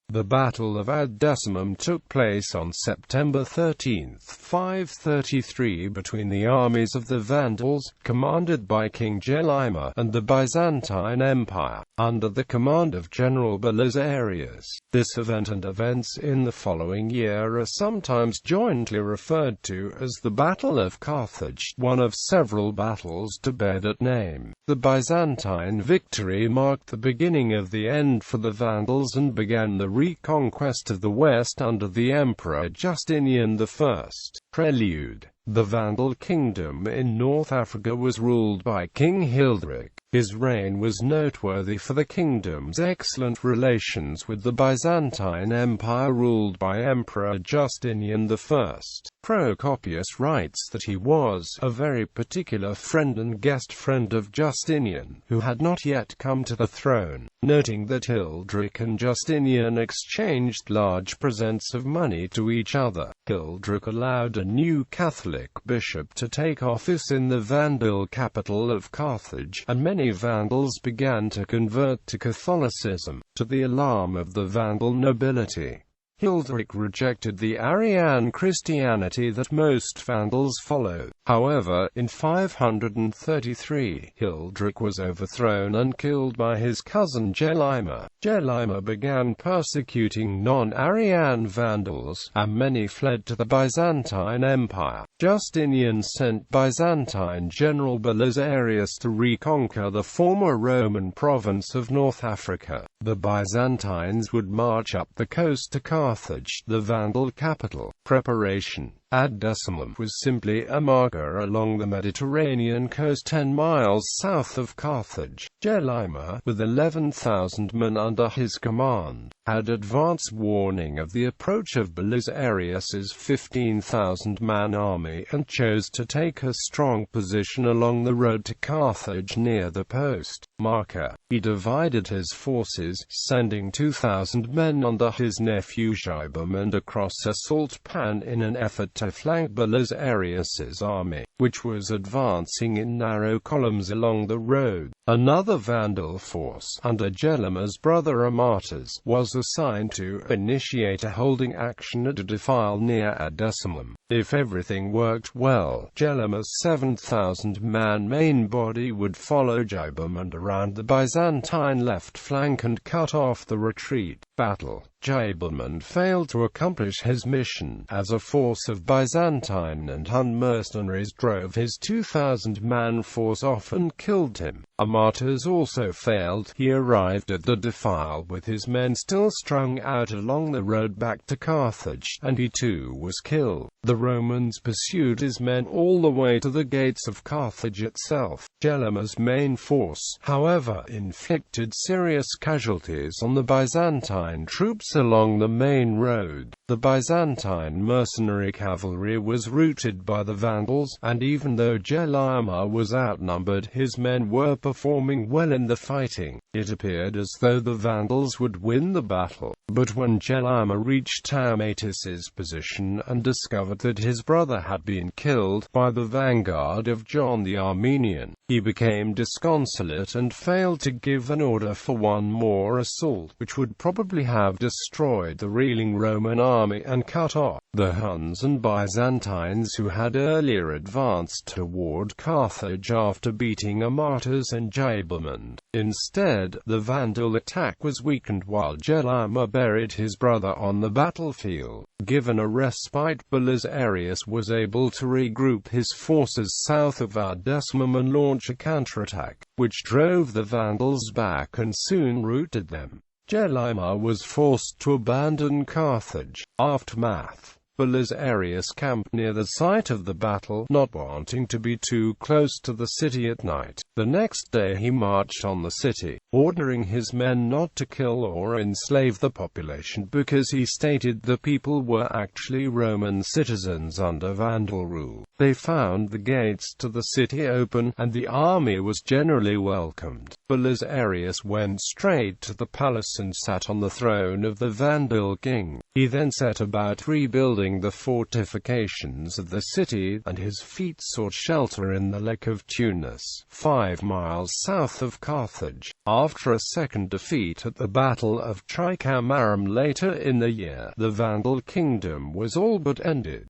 The Battle of Ad Decimum took place on September 13, 533 between the armies of the Vandals, commanded by King Gelimer, and the Byzantine Empire, under the command of General Belisarius. This event and events in the following year are sometimes jointly referred to as the Battle of Carthage, one of several battles to bear that name. The Byzantine victory marked the beginning of the end for the Vandals and began the reconquest of the West under the Emperor Justinian I. Prelude. The Vandal kingdom in North Africa was ruled by King Hilderic. His reign was noteworthy for the kingdom's excellent relations with the Byzantine Empire ruled by Emperor Justinian I. Procopius writes that he was a very particular friend and guest friend of Justinian, who had not yet come to the throne, noting that Hilderic and Justinian exchanged large presents of money to each other. Hilderic allowed a new Catholic bishop to take office in the Vandal capital of Carthage, and many Vandals began to convert to Catholicism, to the alarm of the Vandal nobility. Hilderic rejected the Arian Christianity that most Vandals followed. However, in 533, Hilderic was overthrown and killed by his cousin Gelimer. Gelimer began persecuting non-Arian Vandals, and many fled to the Byzantine Empire. Justinian sent Byzantine general Belisarius to reconquer the former Roman province of North Africa. The Byzantines would march up the coast to Carthage, the Vandal capital. Preparation. Ad Decimum was simply a marker along the Mediterranean coast 10 miles south of Carthage. Gelimer, with 11,000 men under his command, had advance warning of the approach of Belisarius's 15,000-man army and chose to take a strong position along the road to Carthage near the post marker. He divided his forces, sending 2,000 men under his nephew Gelimer across a salt pan in an effort to flank Belisarius's army, which was advancing in narrow columns along the road. Another Vandal force, under Gelimer's brother Amatus, was assigned to initiate a holding action at a defile near Ad Decimum. If everything worked well, Gelimer's 7,000-man main body would follow Gelimer around the Byzantine left flank and cut off the retreat. Battle. Gelimer failed to accomplish his mission, as a force of Byzantine and Hun mercenaries drove his 2,000-man force off and killed him. Amatus also failed. He arrived at the defile with his men still strung out along the road back to Carthage, and he too was killed. The Romans pursued his men all the way to the gates of Carthage itself. Gelimer's main force, however, inflicted serious casualties on the Byzantine troops along the main road. The Byzantine mercenary cavalry was routed by the Vandals, and even though Gelimer was outnumbered, his men were performing well in the fighting. It appeared as though the Vandals would win the battle. But when Gelimer reached Amatus's position and discovered that his brother had been killed by the vanguard of John the Armenian, he became disconsolate and failed to give an order for one more assault, which would probably have destroyed the reeling Roman army and cut off the Huns and Byzantines who had earlier advanced toward Carthage after beating Amatus and Gelimer. Instead, the Vandal attack was weakened while Gelimer buried his brother on the battlefield. Given a respite, Belisarius was able to regroup his forces south of Ad Decimum and launch a counterattack, which drove the Vandals back and soon routed them. Gelimer was forced to abandon Carthage. Aftermath. Belisarius camped near the site of the battle, not wanting to be too close to the city at night. The next day he marched on the city, ordering his men not to kill or enslave the population because he stated the people were actually Roman citizens under Vandal rule. They found the gates to the city open, and the army was generally welcomed. Belisarius went straight to the palace and sat on the throne of the Vandal king. He then set about rebuilding leveling the fortifications of the city, and his fleet sought shelter in the Lake of Tunis, 5 miles south of Carthage. After a second defeat at the Battle of Tricamarum later in the year, the Vandal kingdom was all but ended.